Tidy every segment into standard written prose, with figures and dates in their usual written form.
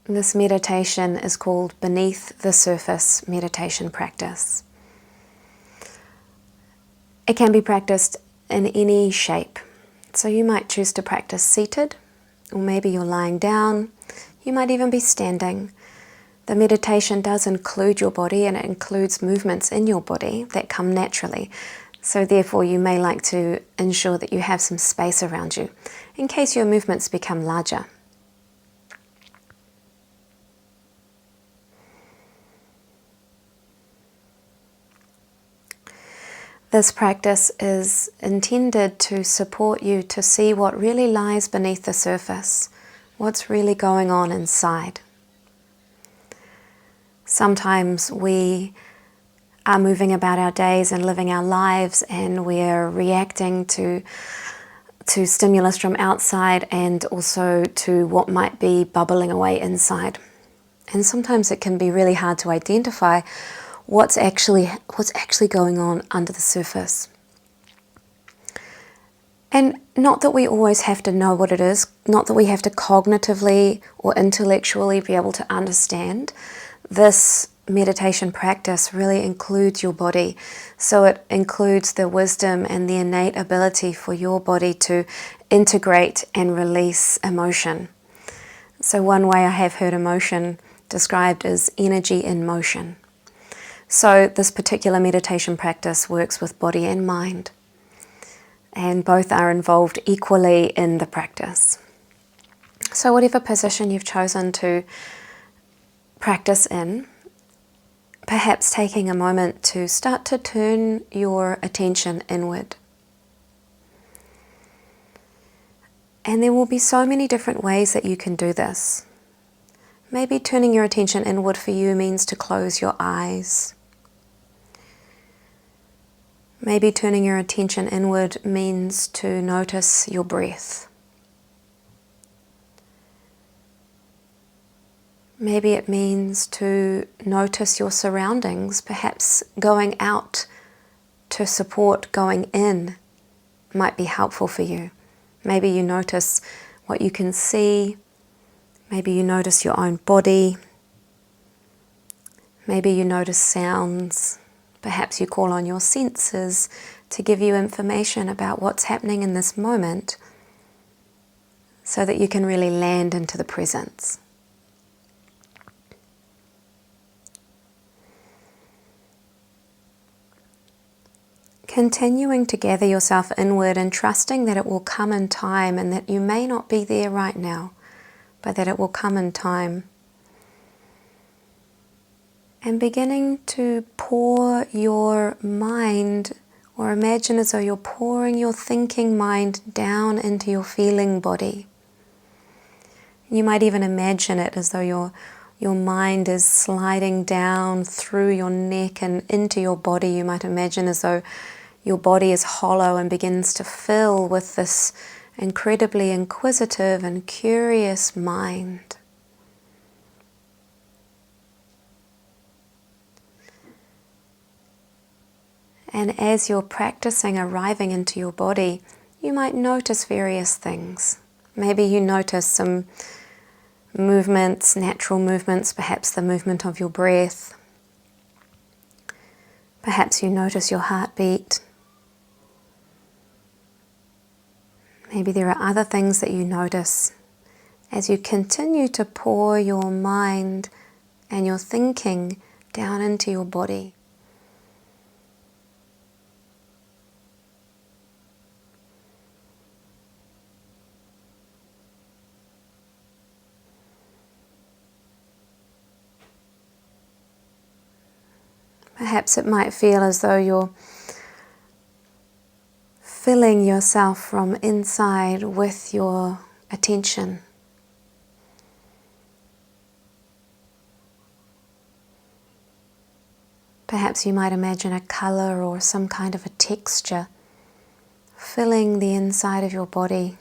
This meditation is called Beneath the Surface meditation practice. It can be practiced in any shape. So you might choose to practice seated, or maybe you're lying down. You might even be standing. The meditation does include your body, and it includes movements in your body that come naturally. So therefore you may like to ensure that you have some space around you in case your movements become larger. This practice is intended to support you to see what really lies beneath the surface, what's really going on inside. Sometimes we are moving about our days and living our lives, and we're reacting to stimulus from outside and also to what might be bubbling away inside. And sometimes it can be really hard to identify what's actually going on under the surface. And not that we always have to know what it is, not that we have to cognitively or intellectually be able to understand. This meditation practice really includes your body. So it includes the wisdom and the innate ability for your body to integrate and release emotion. So one way I have heard emotion described as energy in motion. So this particular meditation practice works with body and mind, and both are involved equally in the practice. So whatever position you've chosen to practice in, perhaps taking a moment to start to turn your attention inward. And there will be so many different ways that you can do this. Maybe turning your attention inward for you means to close your eyes. Maybe turning your attention inward means to notice your breath. Maybe it means to notice your surroundings, perhaps going out to support going in might be helpful for you. Maybe you notice what you can see. Maybe you notice your own body. Maybe you notice sounds. Perhaps you call on your senses to give you information about what's happening in this moment so that you can really land into the presence. Continuing to gather yourself inward and trusting that it will come in time, and that you may not be there right now, but that it will come in time. And beginning to pour your mind, or imagine as though you're pouring your thinking mind down into your feeling body. You might even imagine it as though your mind is sliding down through your neck and into your body. You might imagine as though your body is hollow and begins to fill with this incredibly inquisitive and curious mind. And as you're practicing arriving into your body, you might notice various things. Maybe you notice some movements, natural movements, perhaps the movement of your breath. Perhaps you notice your heartbeat. Maybe there are other things that you notice as you continue to pour your mind and your thinking down into your body. Perhaps it might feel as though you're filling yourself from inside with your attention. Perhaps you might imagine a color or some kind of a texture filling the inside of your body,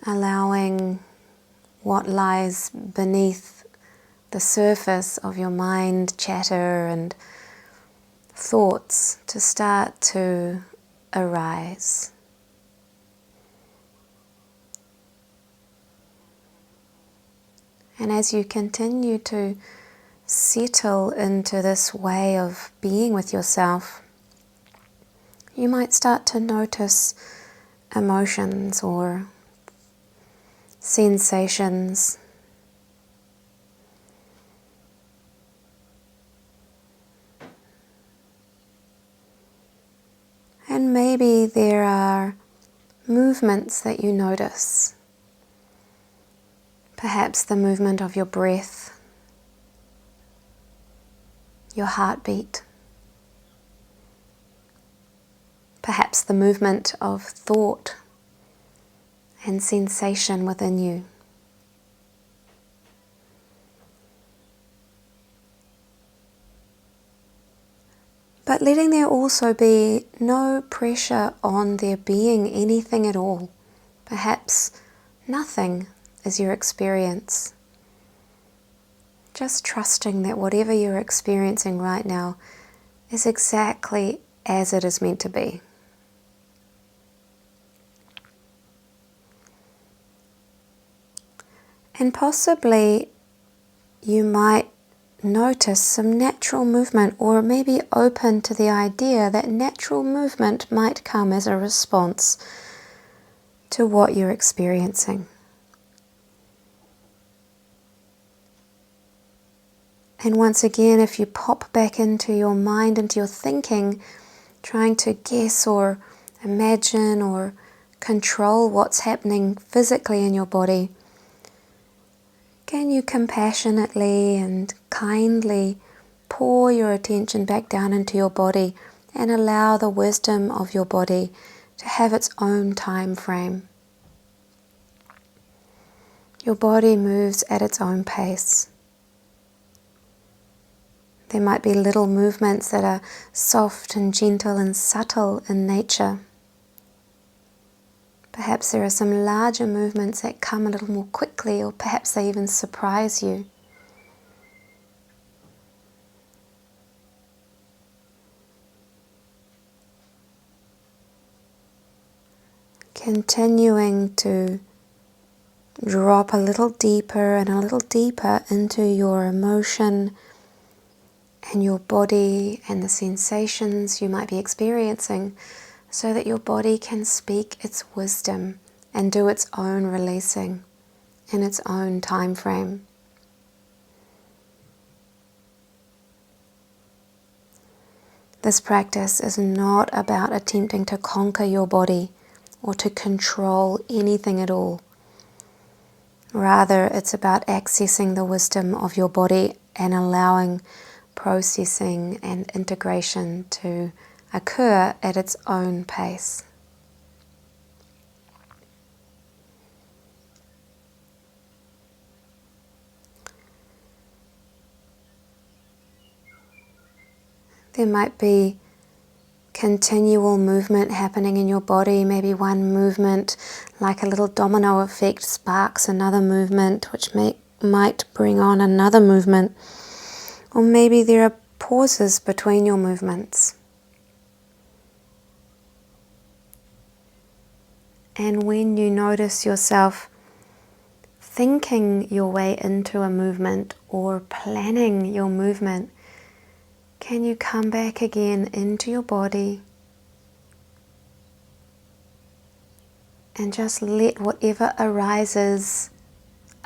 allowing what lies beneath the surface of your mind chatter and thoughts to start to arise. And as you continue to settle into this way of being with yourself, you might start to notice emotions or sensations. And maybe there are movements that you notice. Perhaps the movement of your breath, your heartbeat. Perhaps the movement of thought and sensation within you. But letting there also be no pressure on there being anything at all. Perhaps nothing is your experience. Just trusting that whatever you're experiencing right now is exactly as it is meant to be. And possibly you might notice some natural movement, or maybe open to the idea that natural movement might come as a response to what you're experiencing. And once again, if you pop back into your mind, into your thinking, trying to guess or imagine or control what's happening physically in your body, can you compassionately and kindly pour your attention back down into your body and allow the wisdom of your body to have its own time frame? Your body moves at its own pace. There might be little movements that are soft and gentle and subtle in nature. Perhaps there are some larger movements that come a little more quickly, or perhaps they even surprise you. Continuing to drop a little deeper and a little deeper into your emotion and your body and the sensations you might be experiencing, so that your body can speak its wisdom and do its own releasing in its own time frame. This practice is not about attempting to conquer your body or to control anything at all. Rather, it's about accessing the wisdom of your body and allowing processing and integration to occur at its own pace. There might be continual movement happening in your body. Maybe one movement, like a little domino effect, sparks another movement, which might bring on another movement. Or maybe there are pauses between your movements. And when you notice yourself thinking your way into a movement or planning your movement, can you come back again into your body and just let whatever arises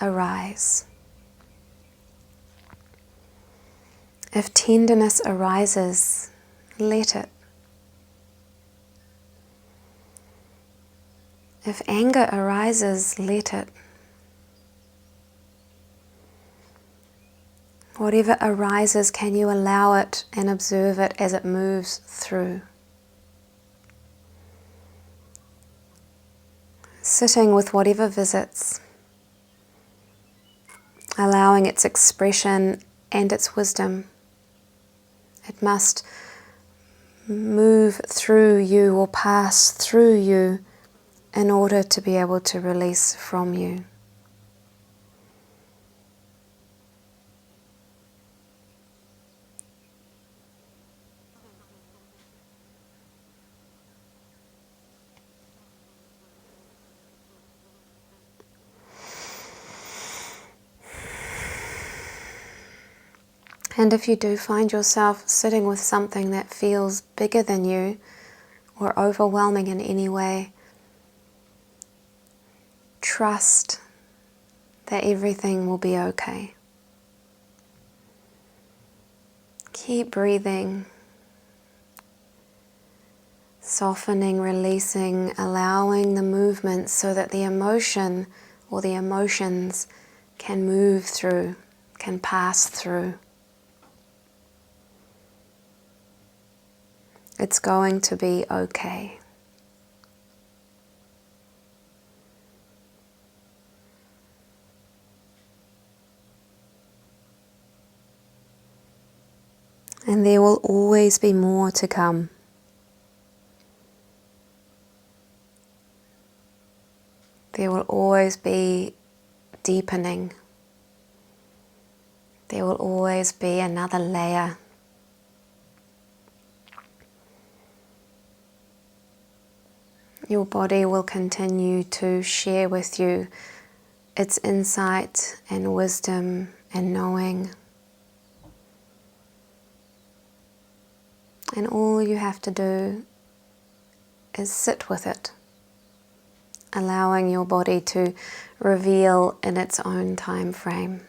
arise? If tenderness arises, let it. If anger arises, let it. Whatever arises, can you allow it and observe it as it moves through? Sitting with whatever visits, allowing its expression and its wisdom. It must move through you or pass through you in order to be able to release from you. And if you do find yourself sitting with something that feels bigger than you or overwhelming in any way, trust that everything will be okay. Keep breathing, softening, releasing, allowing the movement so that the emotion or the emotions can move through, can pass through. It's going to be okay. And there will always be more to come. There will always be deepening. There will always be another layer. Your body will continue to share with you its insight and wisdom and knowing. And all you have to do is sit with it, allowing your body to reveal in its own time frame.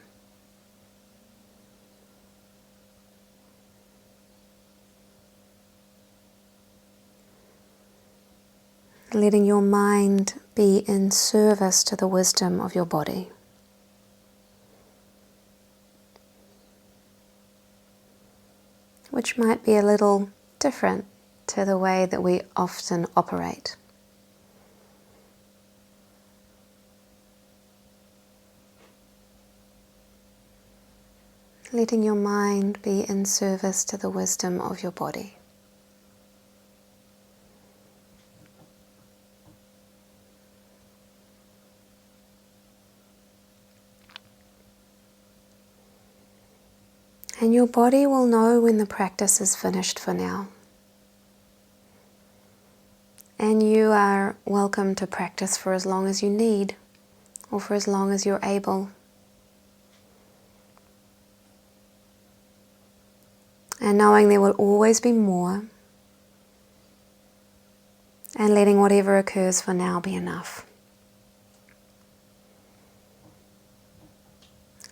Letting your mind be in service to the wisdom of your body. Which might be a little different to the way that we often operate. Letting your mind be in service to the wisdom of your body. And your body will know when the practice is finished for now. And you are welcome to practice for as long as you need, or for as long as you're able. And knowing there will always be more, and letting whatever occurs for now be enough.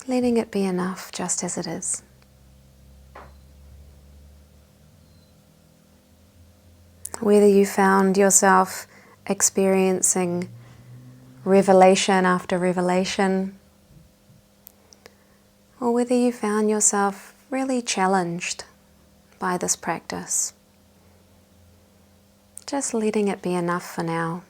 Letting it be enough just as it is. Whether you found yourself experiencing revelation after revelation, or whether you found yourself really challenged by this practice, just letting it be enough for now.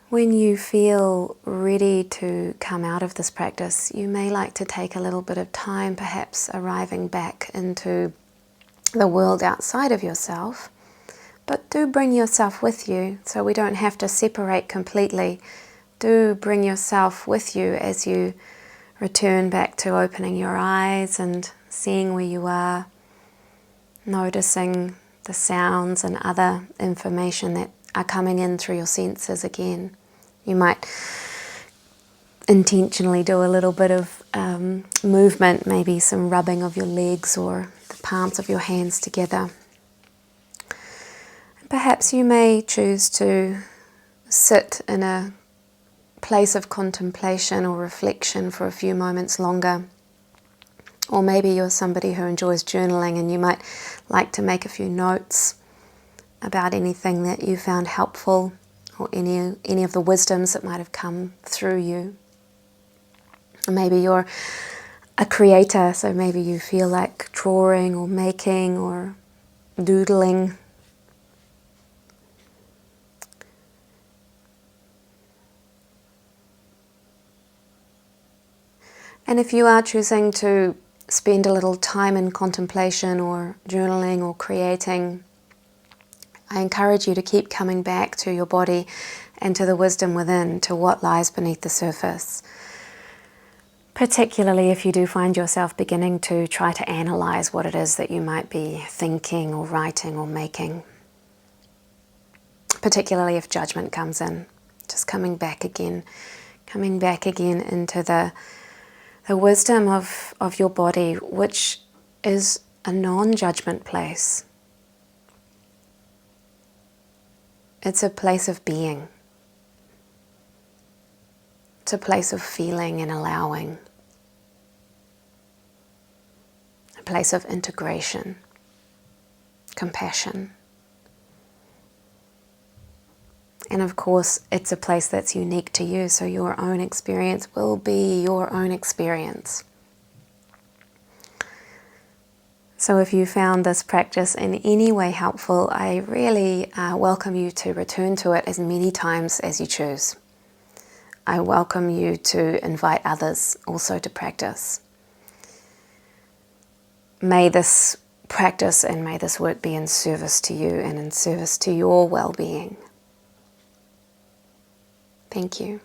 When you feel ready to come out of this practice, you may like to take a little bit of time, perhaps arriving back into the world outside of yourself. But do bring yourself with you, so we don't have to separate completely. Do bring yourself with you as you return back to opening your eyes and seeing where you are, noticing the sounds and other information that are coming in through your senses again. You might intentionally do a little bit of movement, maybe some rubbing of your legs or the palms of your hands together. Perhaps you may choose to sit in a place of contemplation or reflection for a few moments longer. Or maybe you're somebody who enjoys journaling and you might like to make a few notes about anything that you found helpful or any of the wisdoms that might have come through you. Maybe you're a creator, so maybe you feel like drawing or making or doodling. And if you are choosing to spend a little time in contemplation or journaling or creating, I encourage you to keep coming back to your body and to the wisdom within, to what lies beneath the surface. Particularly if you do find yourself beginning to try to analyze what it is that you might be thinking or writing or making. Particularly if judgment comes in. Just coming back again into the wisdom of your body, which is a non-judgment place. It's a place of being. It's a place of feeling and allowing. A place of integration, compassion. And of course, it's a place that's unique to you, so your own experience will be your own experience. So if you found this practice in any way helpful, I really welcome you to return to it as many times as you choose. I welcome you to invite others also to practice. May this practice and may this work be in service to you and in service to your well-being. Thank you.